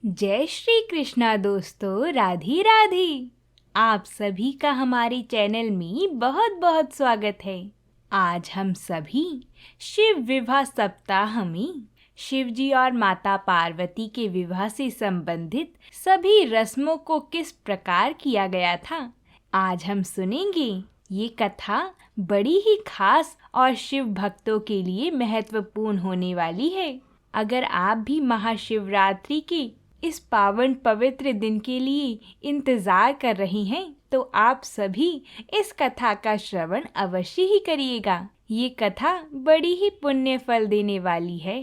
जय श्री कृष्णा दोस्तों, राधे राधे। आप सभी का हमारे चैनल में बहुत बहुत स्वागत है। आज हम सभी शिव विवाह सप्ताह में शिव जी और माता पार्वती के विवाह से संबंधित सभी रस्मों को किस प्रकार किया गया था, आज हम सुनेंगे। ये कथा बड़ी ही खास और शिव भक्तों के लिए महत्वपूर्ण होने वाली है। अगर आप भी महाशिवरात्रि के इस पावन पवित्र दिन के लिए इंतजार कर रहे हैं तो आप सभी इस कथा का श्रवण अवश्य ही करिएगा। ये कथा बड़ी ही पुण्य फल देने वाली है।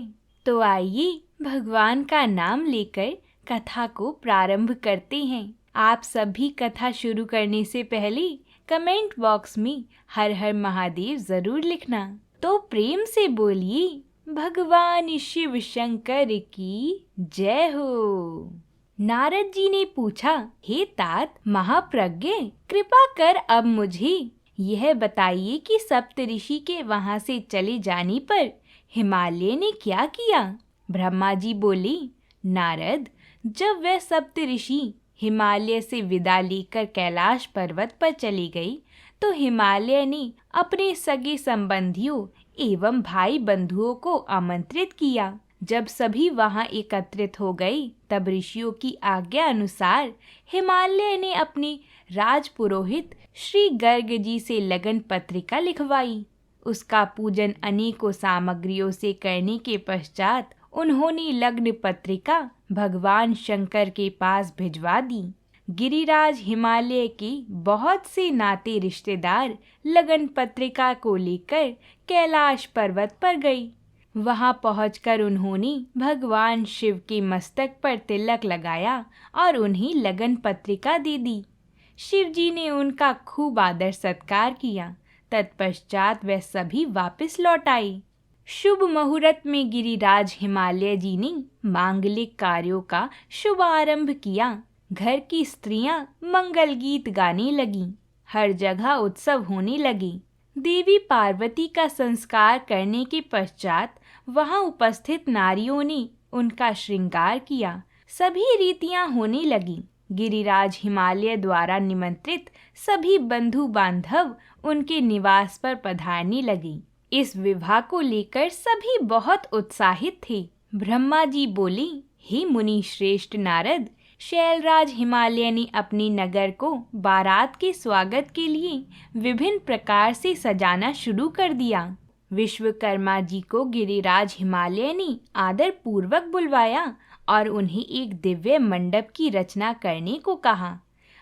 तो आइए भगवान का नाम लेकर कथा को प्रारंभ करते हैं। आप सभी कथा शुरू करने से पहले कमेंट बॉक्स में हर हर महादेव जरूर लिखना। तो प्रेम से बोलिए, भगवान शिव शंकर की जय हो। नारद जी ने पूछा, हे तात महाप्रज्ञ, कृपा कर अब मुझे यह बताइए कि सप्तऋषि के वहां से चले जाने पर हिमालय ने क्या किया। ब्रह्मा जी बोले, नारद, जब वह सप्तऋषि हिमालय से विदा लेकर कैलाश पर्वत पर चली गई तो हिमालय ने अपने सगे संबंधियों एवं भाई बंधुओं को आमंत्रित किया। जब सभी वहां एकत्रित हो गए तब ऋषियों की आज्ञा अनुसार हिमालय ने अपने राजपुरोहित श्री गर्ग जी से लगन पत्रिका लिखवाई। उसका पूजन अनेकों सामग्रियों से करने के पश्चात उन्होंने लग्न पत्रिका भगवान शंकर के पास भिजवा दी। गिरिराज हिमालय के बहुत से नाते रिश्तेदार लगन पत्रिका को लेकर कैलाश पर्वत पर गई। वहां पहुंचकर उन्होंने भगवान शिव के मस्तक पर तिलक लगाया और उन्हें लगन पत्रिका दे दी। शिव जी ने उनका खूब आदर सत्कार किया। तत्पश्चात वे सभी वापस लौट आए। शुभ मुहूर्त में गिरिराज हिमालय जी ने मांगलिक कार्यों का शुभारंभ किया। घर की स्त्रियां मंगल गीत गाने लगीं। हर जगह उत्सव होने लगे। देवी पार्वती का संस्कार करने के पश्चात वहां उपस्थित नारियों ने उनका श्रृंगार किया। सभी रीतियां होने लगीं। गिरिराज हिमालय द्वारा निमंत्रित सभी बंधु बांधव उनके निवास पर पधारने लगे। इस विवाह को लेकर सभी बहुत उत्साहित थे। ब्रह्मा जी बोले, हे मुनि श्रेष्ठ नारद, शैलराज हिमालय ने अपने नगर को बारात के स्वागत के लिए विभिन्न प्रकार से सजाना शुरू कर दिया। विश्वकर्मा जी को गिरिराज हिमालय ने आदर पूर्वक बुलवाया और उन्हें एक दिव्य मंडप की रचना करने को कहा।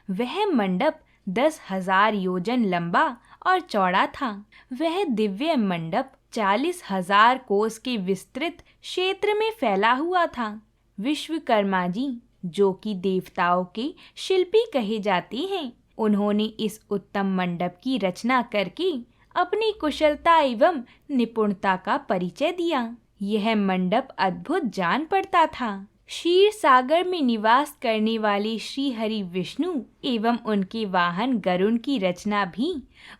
वह मंडप 10,000 योजन लंबा और चौड़ा था। वह दिव्य मंडप 40,000 कोस के विस्तृत क्षेत्र में फैला हुआ था। विश्वकर्मा जी, जो कि देवताओं के शिल्पी कहे जाते हैं, उन्होंने इस उत्तम मंडप की रचना करके अपनी कुशलता एवं निपुणता का परिचय दिया। यह मंडप अद्भुत जान पड़ता था। क्षीर सागर में निवास करने वाले श्री हरि विष्णु एवं उनके वाहन गरुण की रचना भी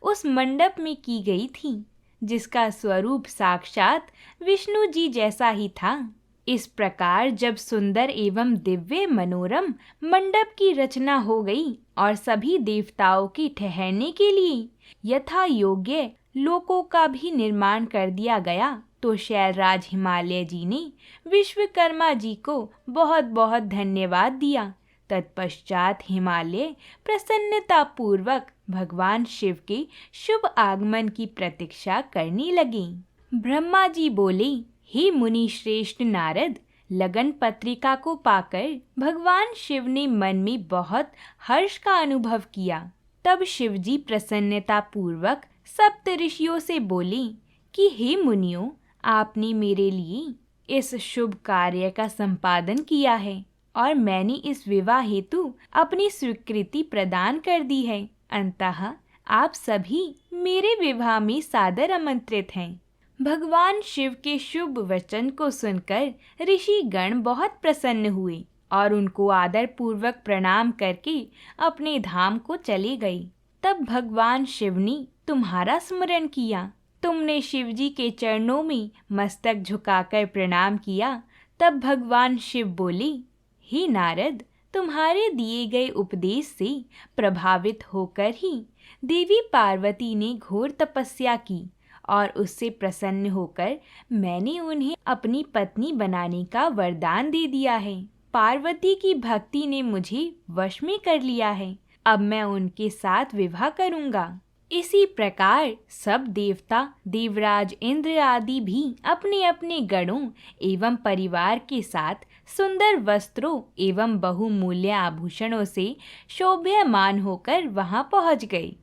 उस मंडप में की गई थी, जिसका स्वरूप साक्षात विष्णु जी जैसा ही था। इस प्रकार जब सुंदर एवं दिव्य मनोरम मंडप की रचना हो गई और सभी देवताओं के ठहरने के लिए यथा योग्य लोकों का भी निर्माण कर दिया गया, तो शैलराज हिमालय जी ने विश्वकर्मा जी को बहुत बहुत धन्यवाद दिया। तत्पश्चात हिमालय प्रसन्नता पूर्वक भगवान शिव के शुभ आगमन की प्रतीक्षा करने लगे। ब्रह्मा जी बोले, हे मुनि श्रेष्ठ नारद, लगन पत्रिका को पाकर भगवान शिव ने मन में बहुत हर्ष का अनुभव किया। तब शिव जी प्रसन्नता पूर्वक सप्तऋषियों से बोले कि हे मुनियों, आपने मेरे लिए इस शुभ कार्य का संपादन किया है और मैंने इस विवाह हेतु अपनी स्वीकृति प्रदान कर दी है। अंततः आप सभी मेरे विवाह में सादर आमंत्रित हैं। भगवान शिव के शुभ वचन को सुनकर ऋषि गण बहुत प्रसन्न हुए और उनको आदर पूर्वक प्रणाम करके अपने धाम को चले गए। तब भगवान शिव ने तुम्हारा स्मरण किया। तुमने शिव जी के चरणों में मस्तक झुकाकर प्रणाम किया। तब भगवान शिव बोले, हे नारद, तुम्हारे दिए गए उपदेश से प्रभावित होकर ही देवी पार्वती ने घोर तपस्या की और उससे प्रसन्न होकर मैंने उन्हें अपनी पत्नी बनाने का वरदान दे दिया है। पार्वती की भक्ति ने मुझे वश में कर लिया है। अब मैं उनके साथ विवाह करूंगा। इसी प्रकार सब देवता, देवराज इंद्र आदि भी अपने अपने गणों एवं परिवार के साथ सुंदर वस्त्रों एवं बहुमूल्य आभूषणों से शोभ्यमान होकर वहां पहुंच गए।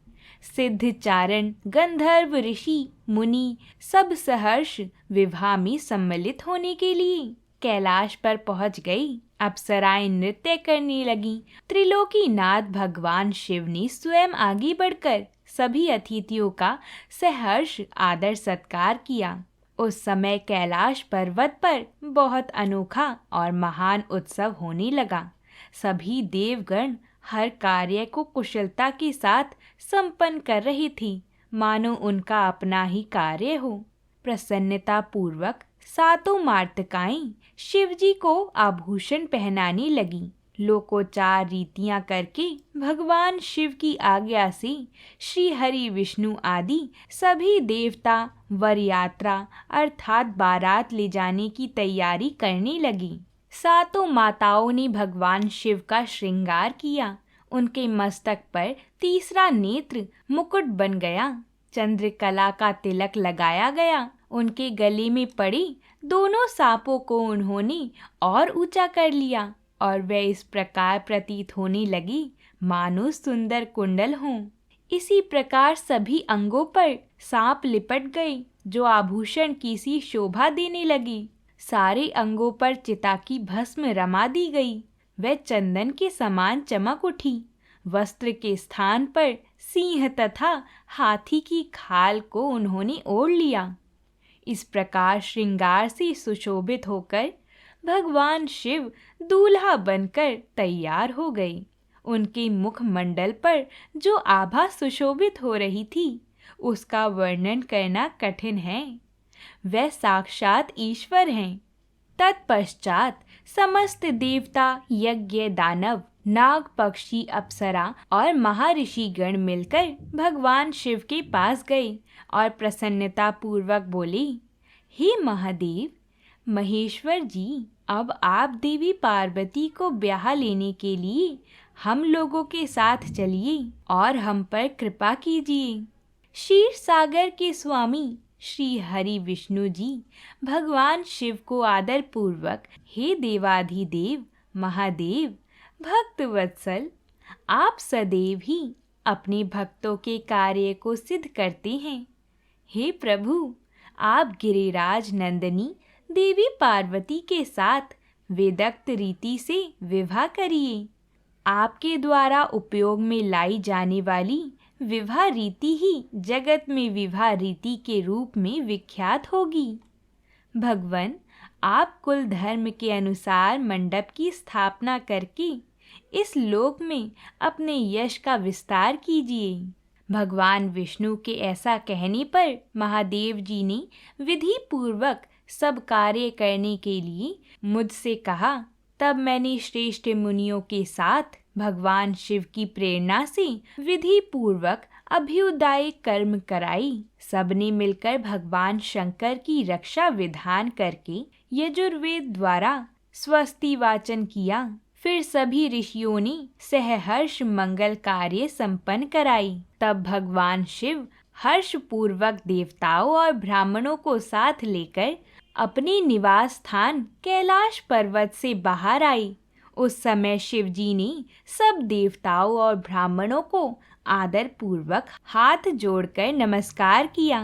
सिद्ध, चारण, गंधर्व, ऋषि, मुनि सब सहर्ष विवाह में सम्मिलित होने के लिए कैलाश पर पहुंच गई। अप्सराएं नृत्य करने लगीं। त्रिलोकीनाथ भगवान शिव ने स्वयं आगे बढ़कर सभी अतिथियों का सहर्ष आदर सत्कार किया। उस समय कैलाश पर्वत पर बहुत अनोखा और महान उत्सव होने लगा। सभी देवगण हर कार्य को कुशलता के साथ संपन्न कर रहे थे, मानो उनका अपना ही कार्य हो। प्रसन्नता पूर्वक सातों मार्तकाएं शिवजी को आभूषण पहनाने लगी। लोकोचार रीतियां करके भगवान शिव की आज्ञा से श्री हरि, विष्णु आदि सभी देवता वर यात्रा अर्थात बारात ले जाने की तैयारी करने लगी। सातों माताओं ने भगवान शिव का श्रृंगार किया। उनके मस्तक पर तीसरा नेत्र मुकुट बन गया। चंद्रकला का तिलक लगाया गया। उनके गले में पड़े दोनों सांपों को उन्होंने और ऊंचा कर लिया और वे इस प्रकार प्रतीत होने लगी मानो सुंदर कुंडल हों। इसी प्रकार सभी अंगों पर सांप लिपट गए जो आभूषण की सी शोभा देने लगी। सारे अंगों पर चिता की भस्म रमा दी गई। वह चंदन के समान चमक उठी। वस्त्र के स्थान पर सिंह तथा हाथी की खाल को उन्होंने ओढ़ लिया। इस प्रकार श्रृंगार से सुशोभित होकर भगवान शिव दूल्हा बनकर तैयार हो गए। उनके मुखमंडल पर जो आभा सुशोभित हो रही थी उसका वर्णन करना कठिन है। वह साक्षात ईश्वर हैं। तत्पश्चात समस्त देवता, यज्ञ, दानव, नाग, पक्षी, अप्सरा और महर्षि गण मिलकर भगवान शिव के पास गए और प्रसन्नता पूर्वक बोले, हे महादेव, महेश्वर जी, अब आप देवी पार्वती को ब्याह लेने के लिए हम लोगों के साथ चलिए और हम पर कृपा कीजिए। क्षीर सागर के स्वामी श्री हरि विष्णु जी भगवान शिव को आदर पूर्वक, हे देवाधिदेव महादेव, भक्त वत्सल, आप सदैव ही अपने भक्तों के कार्य को सिद्ध करते हैं। हे प्रभु, आप गिरिराज नंदिनी देवी पार्वती के साथ वेदोक्त रीति से विवाह करिए। आपके द्वारा उपयोग में लाई जाने वाली विवाह रीति ही जगत में विवाह रीति के रूप में विख्यात होगी। भगवन, आप कुल धर्म के अनुसार मंडप की स्थापना करके इस लोक में अपने यश का विस्तार कीजिए। भगवान विष्णु के ऐसा कहने पर महादेव जी ने विधि पूर्वक सब कार्य करने के लिए मुझसे कहा। तब मैंने श्रेष्ठ मुनियों के साथ भगवान शिव की प्रेरणा से विधि पूर्वक अभ्युदायी कर्म कराई। सबने मिलकर भगवान शंकर की रक्षा विधान करके यजुर्वेद द्वारा स्वस्ति वाचन किया। फिर सभी ऋषियों ने सहर्ष मंगल कार्य संपन्न कराई। तब भगवान शिव हर्ष पूर्वक देवताओं और ब्राह्मणों को साथ लेकर अपने निवास स्थान कैलाश पर्वत से बाहर आई। उस समय शिव जी ने सब देवताओं और ब्राह्मणों को आदर पूर्वक हाथ जोड़कर नमस्कार किया।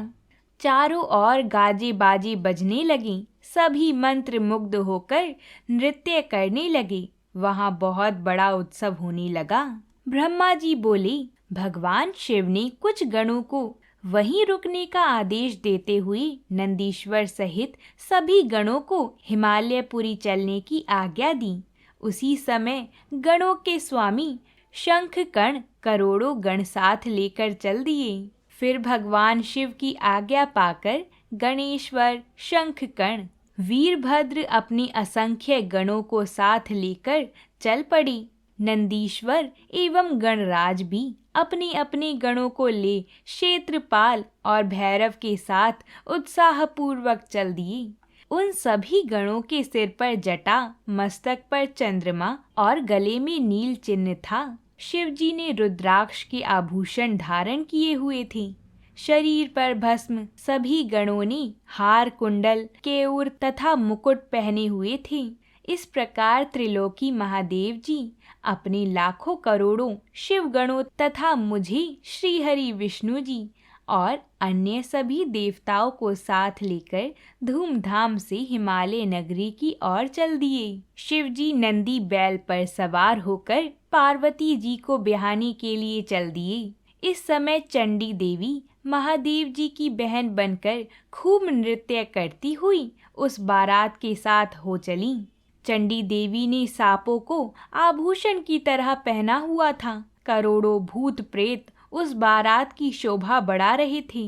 चारों ओर गाजे बाजे बजने लगे। सभी मंत्र मुग्ध होकर नृत्य करने लगे। वहां बहुत बड़ा उत्सव होने लगा। ब्रह्मा जी बोले, भगवान शिव ने कुछ गणों को वहीं रुकने का आदेश देते हुए नंदीश्वर सहित सभी गणों को हिमालयपुरी चलने की आज्ञा दी। उसी समय गणों के स्वामी शंखकर्ण करोड़ों गण साथ लेकर चल दिए। फिर भगवान शिव की आज्ञा पाकर गणेश्वर, शंखकर्ण, वीरभद्र अपनी असंख्य गणों को साथ लेकर चल पड़ी। नंदीश्वर एवं गणराज भी अपने अपने गणों को ले क्षेत्रपाल और भैरव के साथ उत्साहपूर्वक चल दिए। उन सभी गणों के सिर पर जटा, मस्तक पर चंद्रमा और गले में नील चिन्ह था। शिवजी ने रुद्राक्ष के आभूषण धारण किए हुए थे। शरीर पर भस्म सभी गणों ने हार, कुंडल, केयूर तथा मुकुट पहने हुए थे। इस प्रकार त्रिलोकी महादेव जी अपने लाखों करोड़ों शिव गणों तथा मुझे श्री हरि विष्णु जी और अन्य सभी देवताओं को साथ लेकर धूमधाम से हिमालय नगरी की ओर चल दिए। शिवजी नंदी बैल पर सवार होकर पार्वती जी को ब्याहने के लिए चल दिए। इस समय चंडी देवी महादेव जी की बहन बनकर खूब नृत्य करती हुई उस बारात के साथ हो चली। चंडी देवी ने सांपों को आभूषण की तरह पहना हुआ था। करोड़ों भूत प्रेत उस बारात की शोभा बढ़ा रहे थे।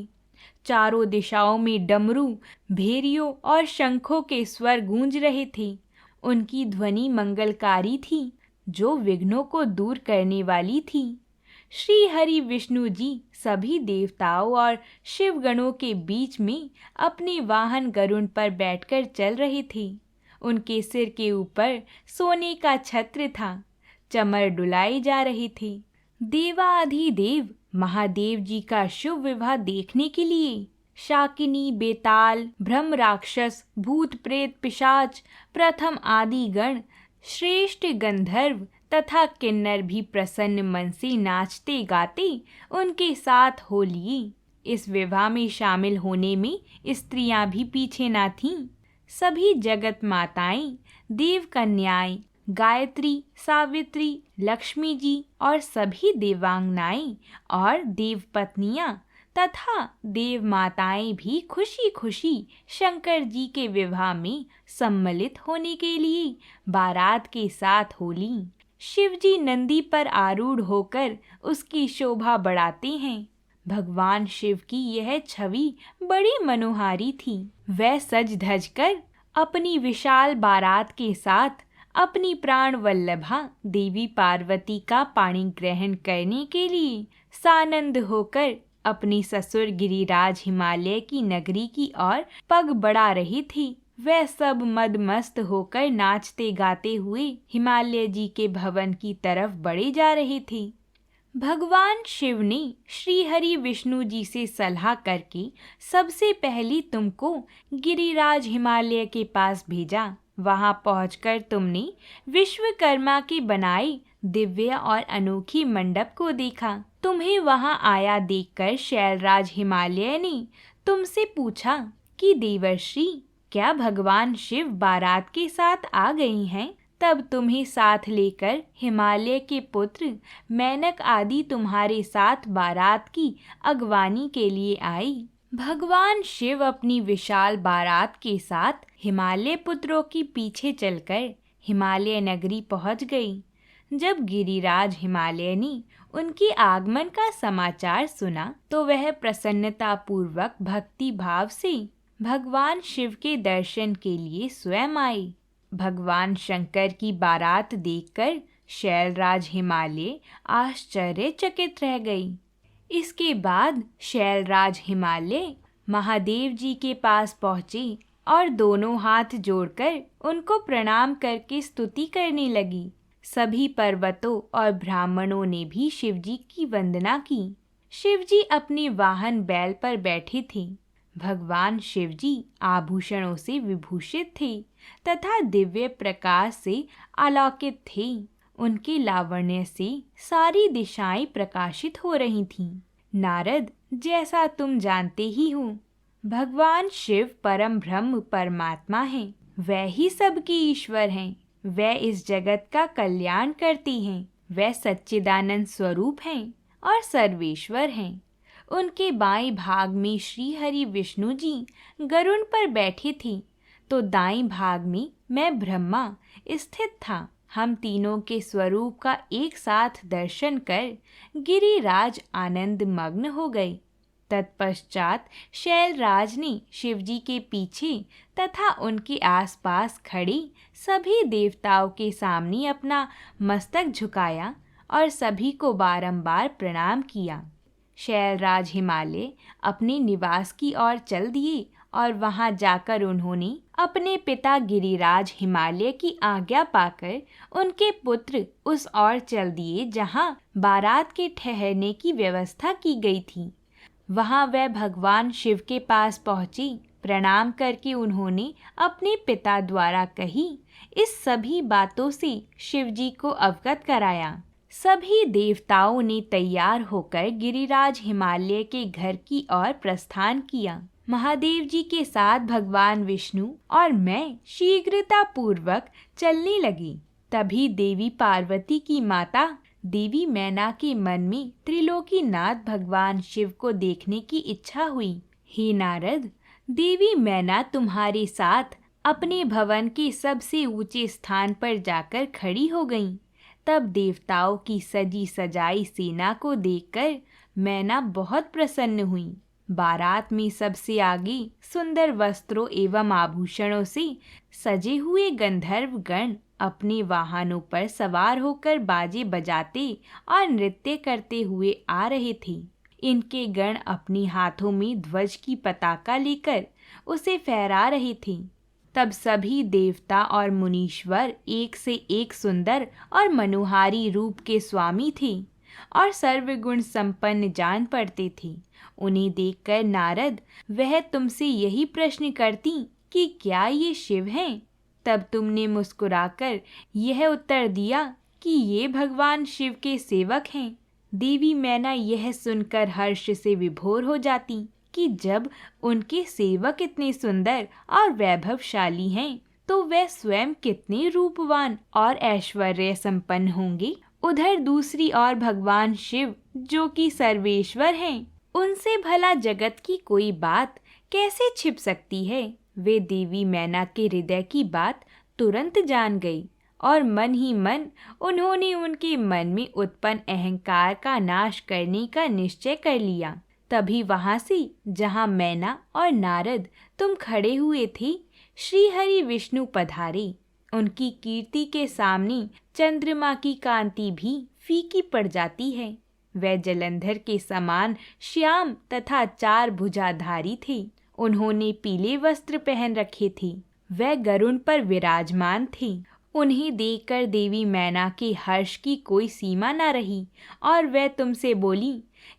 चारों दिशाओं में डमरू, भेरियों और शंखों के स्वर गूंज रहे थे। उनकी ध्वनि मंगलकारी थी, जो विघ्नों को दूर करने वाली थी। श्री हरि विष्णु जी सभी देवताओं और शिवगणों के बीच में अपने वाहन गरुड़ पर बैठकर चल रहे थे। उनके सिर के ऊपर सोने का छत्र था। चमर डुलाए जा रहे थे। देवाधिदेव महादेव जी का शुभ विवाह देखने के लिए शाकिनी, बेताल, ब्रह्म राक्षस, भूत प्रेत, पिशाच, प्रथम आदि गण, श्रेष्ठ गंधर्व तथा किन्नर भी प्रसन्न मन से नाचते गाते उनके साथ हो लिए। इस विवाह में शामिल होने में स्त्रियां भी पीछे ना थीं। सभी जगत माताएं, देव कन्याएं, गायत्री, सावित्री, लक्ष्मी जी और सभी देवांगनाएं और देव पत्नियां तथा देव माताएं भी खुशी खुशी शंकर जी के विवाह में सम्मिलित होने के लिए बारात के साथ हो लीं। शिवजी नंदी पर आरूढ़ होकर उसकी शोभा बढ़ाते हैं। भगवान शिव की यह छवि बड़ी मनोहारी थी। वह सज धज कर अपनी विशाल बारात के साथ अपनी प्राण वल्लभा देवी पार्वती का पाणी ग्रहण करने के लिए सानंद होकर अपनी ससुर गिरिराज हिमालय की नगरी की ओर पग बढ़ा रही थी। वह सब मदमस्त होकर नाचते गाते हुए हिमालय जी के भवन की तरफ बढ़े जा रहे थे। भगवान शिव ने श्री हरि विष्णु जी से सलाह करके सबसे पहले तुमको गिरिराज हिमालय के पास भेजा। वहां पहुंचकर तुमने विश्वकर्मा के बनाए दिव्य और अनोखी मंडप को देखा। तुम्हें वहां आया देखकर शैलराज हिमालय ने तुमसे पूछा कि देवर्षि, क्या भगवान शिव बारात के साथ आ गए हैं? तब तुम्हें साथ लेकर हिमालय के पुत्र मेनक आदि तुम्हारे साथ बारात की अगवानी के लिए आई। भगवान शिव अपनी विशाल बारात के साथ हिमालय पुत्रों के पीछे चलकर हिमालय नगरी पहुंच गई। जब गिरिराज हिमालय ने उनके आगमन का समाचार सुना तो वह प्रसन्नता पूर्वक भक्ति भाव से भगवान शिव के दर्शन के लिए स्वयं आए। भगवान शंकर की बारात देखकर शैलराज हिमालय आश्चर्यचकित रह गई। इसके बाद शैलराज हिमालय महादेव जी के पास पहुंचे और दोनों हाथ जोड़कर उनको प्रणाम करके स्तुति करने लगी। सभी पर्वतों और ब्राह्मणों ने भी शिवजी की वंदना की। शिवजी अपने वाहन बैल पर बैठे थे। भगवान शिवजी आभूषणों से विभूषित थे तथा दिव्य प्रकाश से आलोकित थे। उनके लावण्य से सारी दिशाएं प्रकाशित हो रही थीं। नारद, जैसा तुम जानते ही हो, भगवान शिव परम ब्रह्म परमात्मा हैं। वह ही सबके ईश्वर हैं। वह इस जगत का कल्याण करते हैं। वह सच्चिदानंद स्वरूप हैं और सर्वेश्वर हैं। उनके बाएं भाग में श्री हरि विष्णु जी गरुड़ पर बैठे थे तो दाएं भाग में मैं ब्रह्मा स्थित था। हम तीनों के स्वरूप का एक साथ दर्शन कर गिरिराज आनंद मग्न हो गए। तत्पश्चात शैलराज ने शिवजी के पीछे तथा उनके आसपास खड़े सभी देवताओं के सामने अपना मस्तक झुकाया और सभी को बारंबार प्रणाम किया। शैलराज हिमालय अपने निवास की ओर चल दिए और वहां जाकर उन्होंने अपने पिता गिरिराज हिमालय की आज्ञा पाकर उनके पुत्र उस ओर चल दिए जहां बारात के ठहरने की व्यवस्था की गई थी। वहां वह भगवान शिव के पास पहुंचे। प्रणाम करके उन्होंने अपने पिता द्वारा कही इस सभी बातों से शिवजी को अवगत कराया। सभी देवताओं ने तैयार होकर गिरिराज हिमालय के घर की ओर प्रस्थान किया। महादेव जी के साथ भगवान विष्णु और मैं शीघ्रता पूर्वक चलने लगी। तभी देवी पार्वती की माता देवी मैना के मन में त्रिलोकीनाथ भगवान शिव को देखने की इच्छा हुई। हे नारद, देवी मैना तुम्हारे साथ अपने भवन के सबसे ऊंचे स्थान पर जाकर खड़ी हो गईं। तब देवताओं की सजी सजाई सेना को देखकर मैना बहुत प्रसन्न हुई। बारात में सबसे आगे सुंदर वस्त्रों एवं आभूषणों से सजे हुए गंधर्व गण अपने वाहनों पर सवार होकर बाजे बजाते और नृत्य करते हुए आ रहे थे। इनके गण अपने हाथों में ध्वज की पताका लेकर उसे फहरा रहे थे। तब सभी देवता और मुनीश्वर एक से एक सुंदर और मनोहारी रूप के स्वामी थे और सर्वगुण संपन्न जान पड़ते थे। उन्हें देखकर नारद वह तुमसे यही प्रश्न करती कि क्या ये शिव हैं? तब तुमने मुस्कुराकर यह उत्तर दिया कि ये भगवान शिव के सेवक हैं। देवी मैना यह सुनकर हर्ष से विभोर हो जाती कि जब उनके सेवक इतने सुंदर और वैभवशाली हैं, तो वे स्वयं कितने रूपवान और ऐश्वर्य संपन्न होंगे। उधर दूसरी ओर भगवान शिव जो कि सर्वेश्वर हैं, उनसे भला जगत की कोई बात कैसे छिप सकती है। वे देवी मैना के हृदय की बात तुरंत जान गई और मन ही मन उन्होंने उनके मन में उत्पन्न अहंकार का नाश करने का निश्चय कर लिया। तभी वहां से जहां मैना और नारद तुम खड़े हुए थे, श्री हरि विष्णु पधारे। उनकी कीर्ति के सामने चंद्रमा की कांति भी फीकी पड़ जाती है। वह जलंधर के समान श्याम तथा 4 भुजाधारी थे। उन्होंने पीले वस्त्र पहन रखे थे। वह गरुड़ पर विराजमान थे। उन्हें देखकर देवी मैना के हर्ष की कोई सीमा न रही और वह तुमसे बोली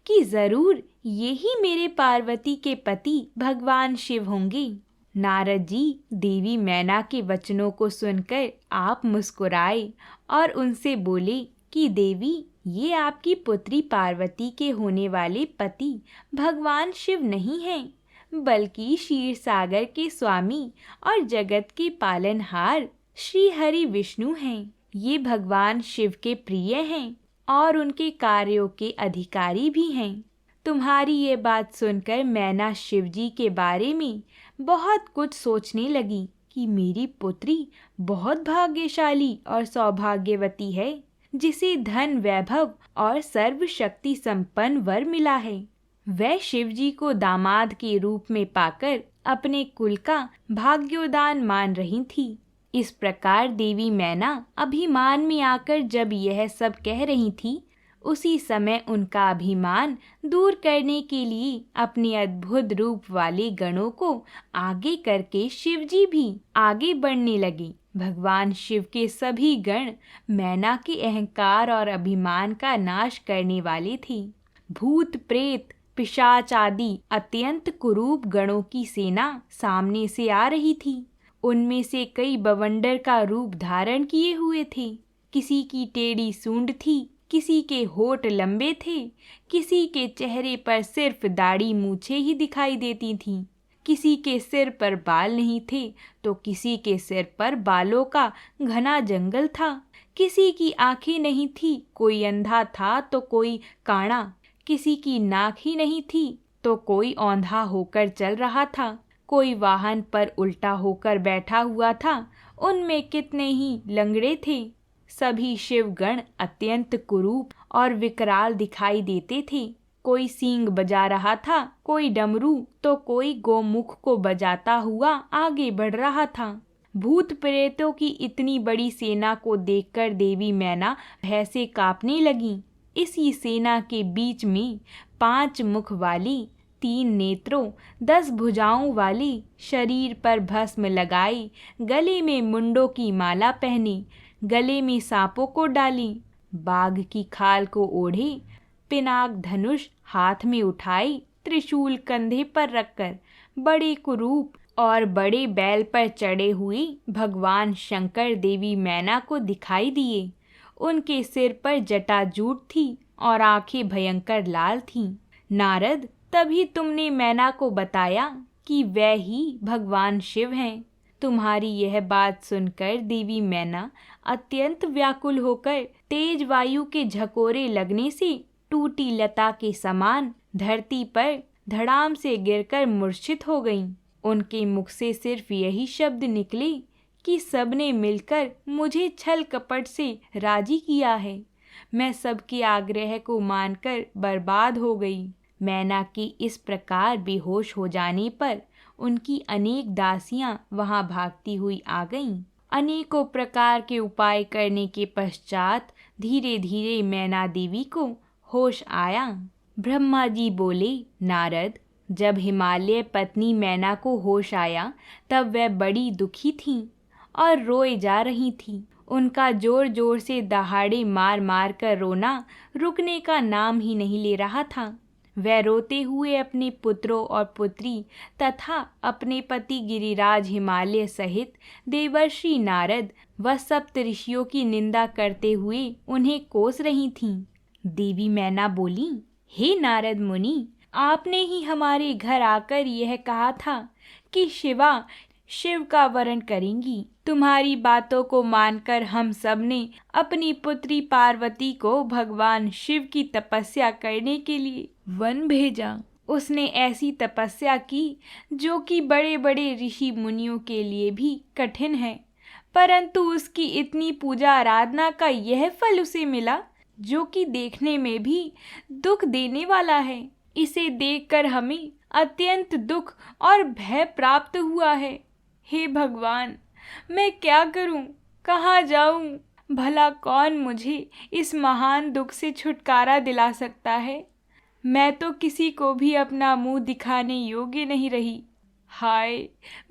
कि जरूर यही मेरे पार्वती के पति भगवान शिव होंगे। नारद जी, देवी मैना के वचनों को सुनकर आप मुस्कुराए और उनसे बोले कि देवी, ये आपकी पुत्री पार्वती के होने वाले पति भगवान शिव नहीं हैं, बल्कि क्षीर सागर के स्वामी और जगत के पालनहार श्री हरि विष्णु हैं। ये भगवान शिव के प्रिय हैं और उनके कार्यों के अधिकारी भी हैं। तुम्हारी ये बात सुनकर मैना शिवजी के बारे में बहुत कुछ सोचने लगी कि मेरी पुत्री बहुत भाग्यशाली और सौभाग्यवती है, जिसे धन, वैभव और सर्वशक्ति संपन्न वर मिला है। वह शिवजी को दामाद के रूप में पाकर अपने कुल का भाग्योदान मान रही थी। इस प्रकार देवी मैना अभिमान में आकर जब यह सब कह रही थी, उसी समय उनका अभिमान दूर करने के लिए अपने अद्भुत रूप वाले गणों को आगे करके शिवजी भी आगे बढ़ने लगे। भगवान शिव के सभी गण मैना के अहंकार और अभिमान का नाश करने वाले थे। भूत, प्रेत, पिशाच आदि अत्यंत कुरूप गणों की सेना सामने से आ रही थी। उनमें से कई बवंडर का रूप धारण किए हुए थे। किसी की टेढ़ी सूंड थी, किसी के होठ लंबे थे, किसी के चेहरे पर सिर्फ दाढ़ी मूछें ही दिखाई देती थीं। किसी के सिर पर बाल नहीं थे तो किसी के सिर पर बालों का घना जंगल था। किसी की आंखें नहीं थी, कोई अंधा था तो कोई काना। किसी की नाक ही नहीं थी तो कोई औंधा होकर चल रहा था। कोई वाहन पर उल्टा होकर बैठा हुआ था। उनमें कितने ही लंगड़े थे। सभी शिवगण अत्यंत कुरूप और विकराल दिखाई देते थे। कोई सींग बजा रहा था, कोई डमरू तो कोई गोमुख को बजाता हुआ आगे बढ़ रहा था। भूत प्रेतों की इतनी बड़ी सेना को देखकर देवी मैना भय से कांपने लगी। इसी सेना के बीच में 5 मुख वाली, 3 नेत्रों, 10 भुजाओं वाली, शरीर पर भस्म लगाई, गले में मुंडों की माला पहनी, गले में सांपों को डाली, बाघ की खाल को ओढ़े, पिनाक धनुष हाथ में उठाई, त्रिशूल कंधे पर रखकर बड़े कुरूप और बड़े बैल पर चढ़े हुए भगवान शंकर देवी मैना को दिखाई दिए। उनके सिर पर जटाजूट थी और आंखें भयंकर लाल थीं। नारद, तभी तुमने मैना को बताया कि वह ही भगवान शिव हैं। तुम्हारी यह बात सुनकर देवी मैना अत्यंत व्याकुल होकर तेज वायु के झकोरे लगने से टूटी लता के समान धरती पर धड़ाम से गिरकर मूर्छित हो गईं। उनके मुख से सिर्फ यही शब्द निकले कि सबने मिलकर मुझे छल कपट से राजी किया है। मैं सबके आग्रह को मानकर बर्बाद हो गई। मैना के इस प्रकार बेहोश हो जाने पर उनकी अनेक दासियां वहां भागती हुई आ गईं। अनेकों प्रकार के उपाय करने के पश्चात धीरे धीरे मैना देवी को होश आया। ब्रह्मा जी बोले, नारद, जब हिमालय पत्नी मैना को होश आया तब वह बड़ी दुखी थीं और रोए जा रही थीं। उनका जोर जोर से दहाड़े मार मार कर रोना रुकने का नाम ही नहीं ले रहा था। वह रोते हुए अपने पुत्रों और पुत्री तथा अपने पति गिरिराज हिमालय सहित देवर्षि नारद व सप्त ऋषियों की निंदा करते हुए उन्हें कोस रही थीं। देवी मैना बोली, हे नारद मुनि, आपने ही हमारे घर आकर यह कहा था कि शिवा शिव का वरण करेंगी। तुम्हारी बातों को मानकर हम सब ने अपनी पुत्री पार्वती को भगवान शिव की तपस्या करने के लिए वन भेजा। उसने ऐसी तपस्या की जो कि बड़े बड़े ऋषि मुनियों के लिए भी कठिन है, परंतु उसकी इतनी पूजा आराधना का यह फल उसे मिला जो कि देखने में भी दुख देने वाला है। इसे देखकर हमें अत्यंत दुख और भय प्राप्त हुआ है। हे भगवान, मैं क्या करूं, कहाँ जाऊं? भला कौन मुझे इस महान दुख से छुटकारा दिला सकता है? मैं तो किसी को भी अपना मुंह दिखाने योग्य नहीं रही। हाय,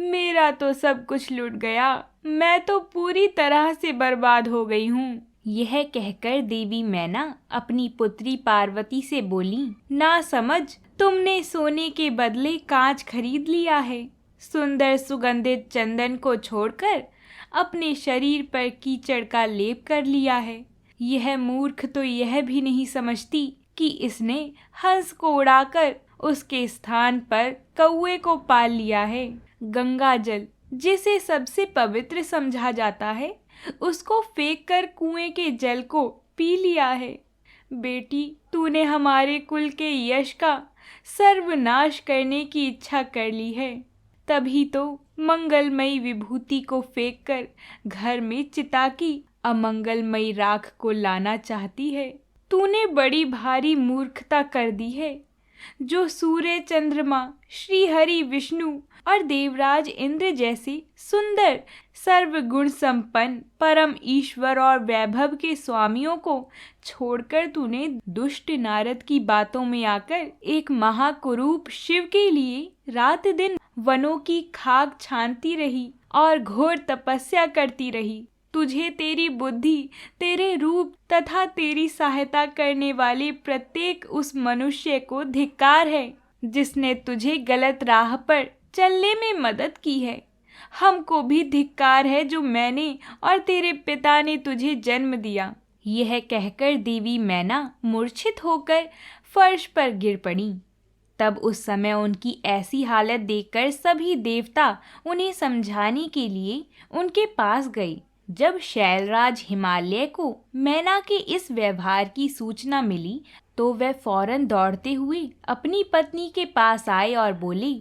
मेरा तो सब कुछ लुट गया। मैं तो पूरी तरह से बर्बाद हो गई हूँ। यह कहकर देवी मैना अपनी पुत्री पार्वती से बोली, ना समझ, तुमने सोने के बदले कांच खरीद लिया है। सुंदर सुगंधित चंदन को छोड़कर अपने शरीर पर कीचड़ का लेप कर लिया है। यह मूर्ख तो यह भी नहीं समझती कि इसने हंस को उड़ाकर उसके स्थान पर कौवे को पाल लिया है। गंगा जल, जिसे सबसे पवित्र समझा जाता है, उसको फेंक कर कुएं के जल को पी लिया है। बेटी, तूने हमारे कुल के यश का सर्वनाश करने की इच्छा कर ली है। तभी तो मंगलमयी विभूति को फेंककर घर में चिता की अमंगलमयी राख को लाना चाहती है। तूने बड़ी भारी मूर्खता कर दी है। जो सूर्य, चंद्रमा, श्री हरि विष्णु और देवराज इंद्र जैसे सुंदर, सर्वगुण संपन्न, परम ईश्वर और वैभव के स्वामियों को छोड़कर तूने दुष्ट नारद की बातों में आकर एक महाकुरूप शिव के लिए रात दिन वनों की खाक छानती रही और घोर तपस्या करती रही। तुझे तेरी बुद्धि, तेरे रूप तथा तेरी सहायता करने वाले प्रत्येक उस मनुष्य को धिक्कार है जिसने तुझे गलत राह पर चलने में मदद की है। हमको भी धिक्कार है जो मैंने और तेरे पिता ने तुझे जन्म दिया। यह कहकर देवी मैना मूर्छित होकर फर्श पर गिर पड़ी। तब उस समय उनकी ऐसी हालत देखकर सभी देवता उन्हें समझाने के लिए उनके पास गए। जब शैलराज हिमालय को मैना के इस व्यवहार की सूचना मिली तो वह फौरन दौड़ते हुए अपनी पत्नी के पास आए और बोले,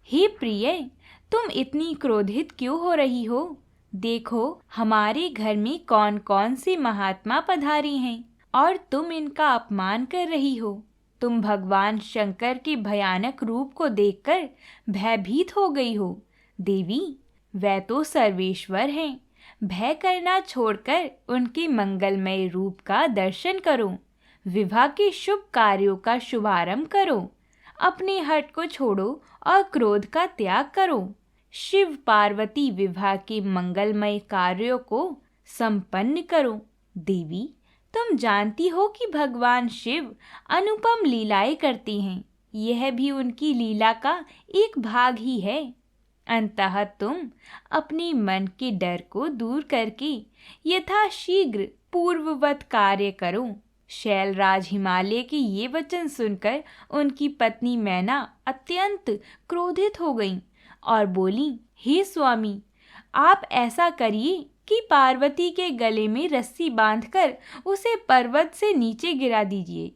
हे प्रिय, तुम इतनी क्रोधित क्यों हो रही हो? देखो, हमारे घर में कौन कौन से महात्मा पधारे हैं और तुम इनका अपमान कर रही हो। तुम भगवान शंकर के भयानक रूप को देखकर भयभीत हो गई हो। देवी, वह तो सर्वेश्वर हैं। भय करना छोड़कर उनके मंगलमय रूप का दर्शन करो। विवाह के शुभ कार्यों का शुभारंभ करो। अपने हठ को छोड़ो और क्रोध का त्याग करो। शिव पार्वती विवाह के मंगलमय कार्यों को संपन्न करो। देवी, तुम जानती हो कि भगवान शिव अनुपम लीलाएं करते हैं। यह भी उनकी लीला का एक भाग ही है। अंततः तुम अपने मन के डर को दूर करके यथाशीघ्र पूर्ववत कार्य करो। शैलराज हिमालय के ये वचन सुनकर उनकी पत्नी मैना अत्यंत क्रोधित हो गईं और बोली, हे स्वामी, आप ऐसा करिए कि पार्वती के गले में रस्सी बांधकर उसे पर्वत से नीचे गिरा दीजिए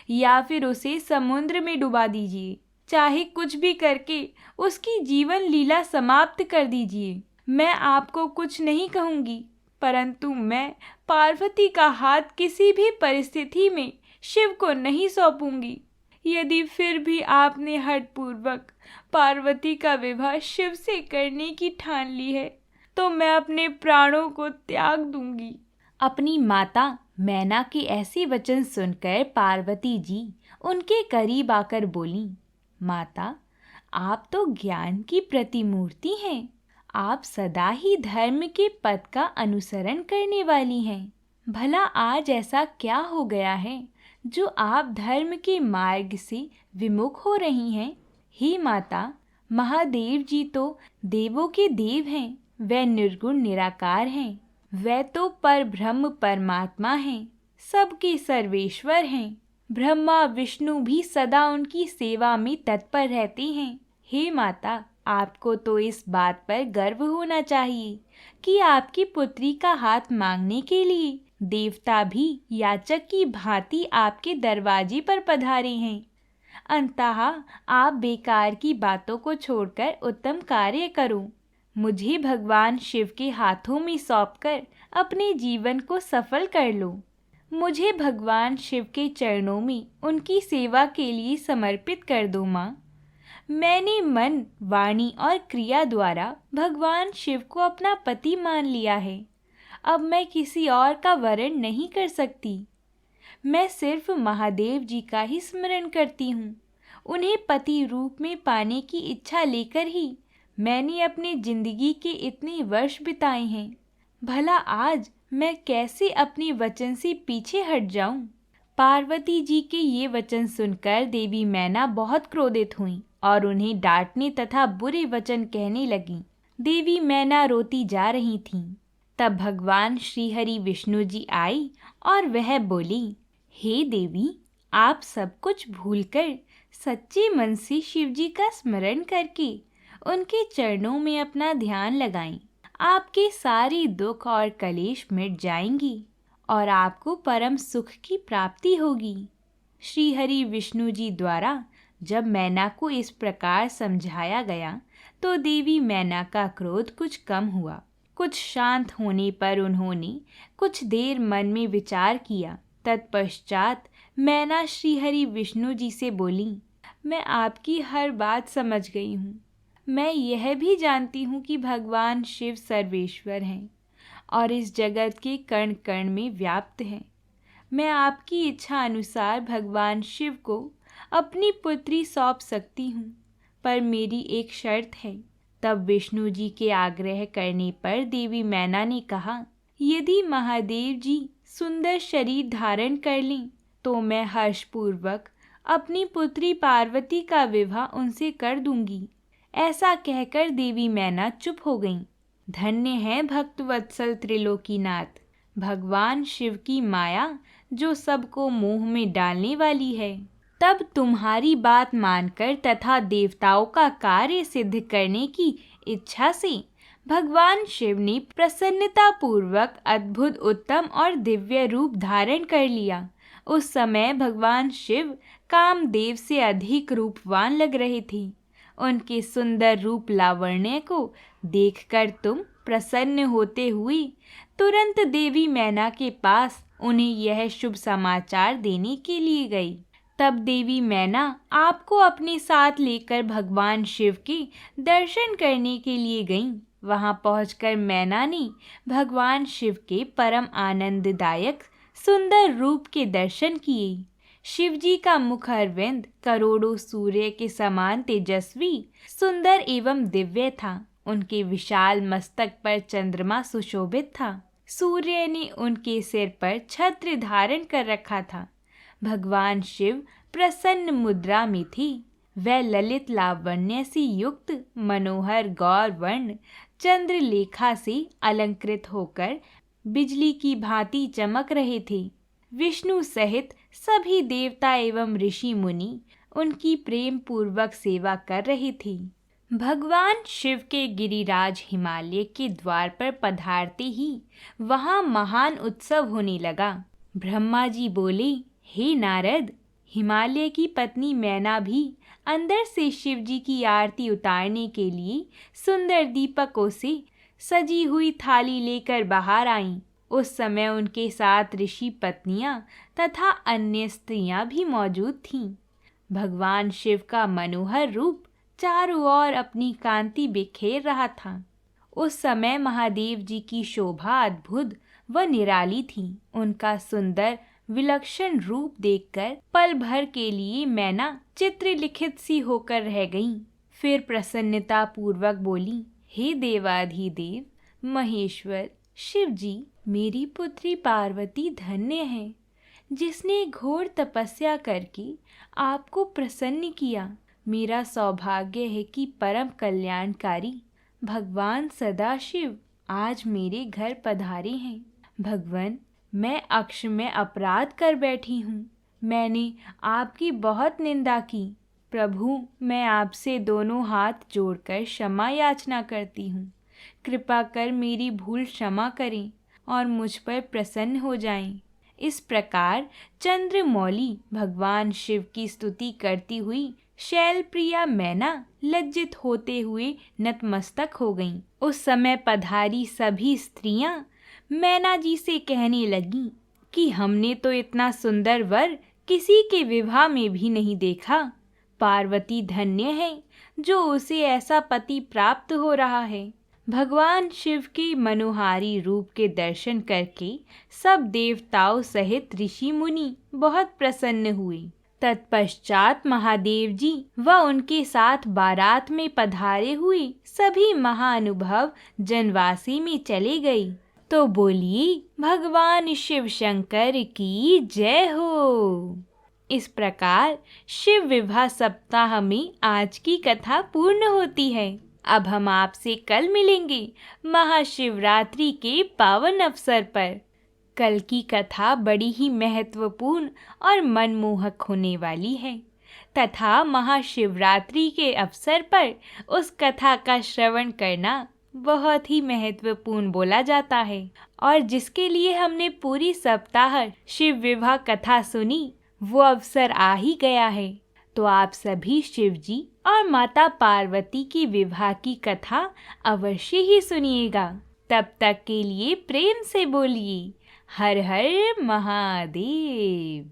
या फिर उसे समुद्र में डुबा दीजिए। चाहे कुछ भी करके उसकी जीवन लीला समाप्त कर दीजिए। मैं आपको कुछ नहीं कहूँगी, परंतु मैं पार्वती का हाथ किसी भी परिस्थिति में शिव को नहीं सौंपूंगी। यदि फिर भी आपने हठपूर्वक पार्वती का विवाह शिव से करने की ठान ली है तो मैं अपने प्राणों को त्याग दूंगी। अपनी माता मैना के ऐसे वचन सुनकर पार्वती जी उनके करीब आकर बोली, माता, आप तो ज्ञान की प्रतिमूर्ति हैं। आप सदा ही धर्म के पथ का अनुसरण करने वाली हैं। भला आज ऐसा क्या हो गया है जो आप धर्म के मार्ग से विमुख हो रही हैं? हे माता, महादेव जी तो देवों के देव हैं। वह निर्गुण निराकार हैं। वह तो परब्रह्म परमात्मा हैं, सबके सर्वेश्वर हैं। ब्रह्मा विष्णु भी सदा उनकी सेवा में तत्पर रहते हैं। हे माता, आपको तो इस बात पर गर्व होना चाहिए कि आपकी पुत्री का हाथ मांगने के लिए देवता भी याचक की भांति आपके दरवाजे पर पधारे हैं। अंततः आप बेकार की बातों को छोड़कर उत्तम कार्य करो। मुझे भगवान शिव के हाथों में सौंपकर अपने जीवन को सफल कर लो। मुझे भगवान शिव के चरणों में उनकी सेवा के लिए समर्पित कर दो माँ। मैंने मन, वाणी और क्रिया द्वारा भगवान शिव को अपना पति मान लिया है। अब मैं किसी और का वरण नहीं कर सकती। मैं सिर्फ महादेव जी का ही स्मरण करती हूँ। उन्हें पति रूप में पाने की इच्छा लेकर ही मैंने अपनी जिंदगी के इतने वर्ष बिताए हैं। भला आज मैं कैसे अपने वचन से पीछे हट जाऊं? पार्वती जी के ये वचन सुनकर देवी मैना बहुत क्रोधित हुईं और उन्हें डांटने तथा बुरे वचन कहने लगीं। देवी मैना रोती जा रही थीं। तब भगवान श्रीहरि विष्णु जी आई और वह बोली, हे देवी, आप सब कुछ भूलकर सच्चे मन से शिव जी का स्मरण करके उनके चरणों में अपना ध्यान लगाएं। आपके सारे दुख और कलेश मिट जाएंगी और आपको परम सुख की प्राप्ति होगी। श्रीहरि विष्णु जी द्वारा जब मैना को इस प्रकार समझाया गया तो देवी मैना का क्रोध कुछ कम हुआ। कुछ शांत होने पर उन्होंने कुछ देर मन में विचार किया। तत्पश्चात मैना श्रीहरि विष्णु जी से बोली, मैं आपकी हर बात समझ गई हूँ। मैं यह भी जानती हूँ कि भगवान शिव सर्वेश्वर हैं और इस जगत के कण कण में व्याप्त हैं। मैं आपकी इच्छा अनुसार भगवान शिव को अपनी पुत्री सौंप सकती हूँ, पर मेरी एक शर्त है। तब विष्णु जी के आग्रह करने पर देवी मैना ने कहा, यदि महादेव जी सुंदर शरीर धारण कर लें तो मैं हर्षपूर्वक अपनी पुत्री पार्वती का विवाह उनसे कर दूंगी। ऐसा कहकर देवी मैना चुप हो गईं। धन्य है भक्तवत्सल त्रिलोकीनाथ, भगवान शिव की माया जो सबको मोह में डालने वाली है। तब तुम्हारी बात मानकर तथा देवताओं का कार्य सिद्ध करने की इच्छा से भगवान शिव ने प्रसन्नता पूर्वक अद्भुत, उत्तम और दिव्य रूप धारण कर लिया। उस समय भगवान शिव कामदेव से अधिक रूपवान लग रहे थे। उनके सुंदर रूप लावण्य को देखकर तुम प्रसन्न होते हुए तुरंत देवी मैना के पास उन्हें यह शुभ समाचार देने के लिए गई। तब देवी मैना आपको अपने साथ लेकर भगवान शिव के दर्शन करने के लिए गईं। वहां पहुंचकर मैना ने भगवान शिव के परम आनंददायक सुंदर रूप के दर्शन किए। शिवजी का मुख अरविंद करोड़ों सूर्य के समान तेजस्वी, सुंदर एवं दिव्य था। उनके विशाल मस्तक पर चंद्रमा सुशोभित था। सूर्य ने उनके सिर पर छत्र धारण कर रखा था। भगवान शिव प्रसन्न मुद्रा में थे। वह ललित लावण्य से युक्त मनोहर गौर वर्ण चंद्रलेखा से अलंकृत होकर बिजली की भांति चमक रहे थे। विष्णु सहित सभी देवता एवं ऋषि मुनि उनकी प्रेम पूर्वक सेवा कर रहे थे। भगवान शिव के गिरिराज हिमालय के द्वार पर पधारते ही वहां महान उत्सव होने लगा। ब्रह्मा जी बोले, हे नारद, हिमालय की पत्नी मैना भी अंदर से शिव जी की आरती उतारने के लिए सुंदर दीपकों से सजी हुई थाली लेकर बाहर आईं। उस समय उनके साथ ऋषि पत्नियां तथा अन्य स्त्रियां भी मौजूद थीं। भगवान शिव का मनोहर रूप चारों ओर अपनी कांति बिखेर रहा था। उस समय महादेव जी की शोभा अद्भुत व निराली थी। उनका सुंदर विलक्षण रूप देखकर पल भर के लिए मैना चित्रलिखित सी होकर रह गईं। फिर प्रसन्नता पूर्वक बोली, हे देवाधिदेव महेश्वर शिव जी, मेरी पुत्री पार्वती धन्य है, जिसने घोर तपस्या करके आपको प्रसन्न किया। मेरा सौभाग्य है कि परम कल्याणकारी भगवान सदाशिव आज मेरे घर पधारे हैं। भगवान, मैं अक्षम्य अपराध कर बैठी हूँ। मैंने आपकी बहुत निंदा की। प्रभु, मैं आपसे दोनों हाथ जोड़कर क्षमा याचना करती हूँ। कृपा कर मेरी भूल क्षमा करें और मुझ पर प्रसन्न हो जाएं। इस प्रकार चंद्रमौली भगवान शिव की स्तुति करती हुई शैलप्रिया मैना लज्जित होते हुए नतमस्तक हो गईं। उस समय पधारी सभी स्त्रियां मैना जी से कहने लगीं कि हमने तो इतना सुंदर वर किसी के विवाह में भी नहीं देखा। पार्वती धन्य है जो उसे ऐसा पति प्राप्त हो रहा है। भगवान शिव के मनोहारी रूप के दर्शन करके सब देवताओं सहित ऋषि मुनि बहुत प्रसन्न हुए। तत्पश्चात महादेव जी व उनके साथ बारात में पधारे हुए सभी महानुभव जनवासी में चले गए। तो बोलिए भगवान शिव शंकर की जय हो। इस प्रकार शिव विवाह सप्ताह में आज की कथा पूर्ण होती है। अब हम आपसे कल मिलेंगे महाशिवरात्रि के पावन अवसर पर। कल की कथा बड़ी ही महत्वपूर्ण और मनमोहक होने वाली है तथा महाशिवरात्रि के अवसर पर उस कथा का श्रवण करना बहुत ही महत्वपूर्ण बोला जाता है। और जिसके लिए हमने पूरी सप्ताह शिव विवाह कथा सुनी, वो अवसर आ ही गया है। तो आप सभी शिव जी और माता पार्वती की विवाह की कथा अवश्य ही सुनिएगा। तब तक के लिए प्रेम से बोलिए हर हर महादेव।